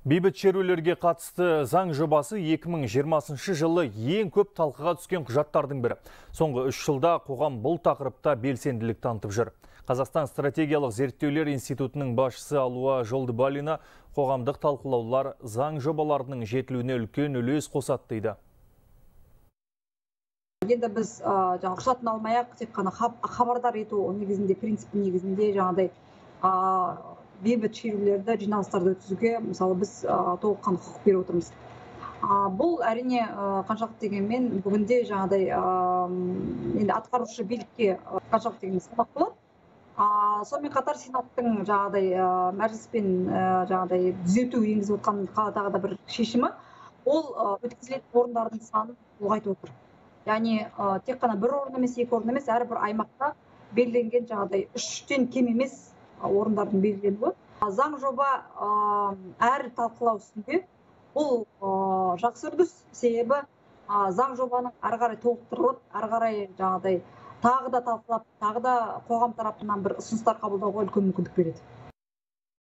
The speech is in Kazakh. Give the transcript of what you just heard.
Бейбіт шерулерге қатысты заң жобасы 2020 жылы ең көп талқыға түскен құжаттардың бірі. Соңғы 3 жылда қоғам бұл тақырыпта белсенділік танытып жүр. Қазақстан стратегиялық зерттеулер институтының басшысы Алуа Жолдыбалина қоғамдық талқылаулар заң жобаларының жетілуіне үлкен үлес қосады дейді. Енді біз рұқсатын алмай-ақ тек қана хабардар ету негізінде, принцип негізінде жаңағыдай бейбіт шерулерді, жиналыстарды өткізуге мысалы біз толыққанды құқық беріп отырмыз. Бұл әрине қаншалықты дегенмен бүгінде жаңағыдай енді атқарушы билікке қаншалықты дегенмен салмақ болады. Сонымен қатар сенаттың жаңағыдай мәжіліспен жаңағыдай түзету енгізіп отқан тағы да бір шешімі ол өткізілетін орындардың санын ұлғайтып отыр. Яғни тек қана бір орын емес, екі орын емес, әрбір аймақта белгіленген жаңағыдай 3-тен кем емес орындардың белгіленуі. Заң жоба әр талқылау үстінде бұл жақсы үрдіс, себебі заң жобаның ары қарай толықтырылып, ары қарай жаңағыдай тағы да талқылап, тағы да қоғам тарапынан бір ұсыныстар қабылдауға үлкен мүмкіндік береді.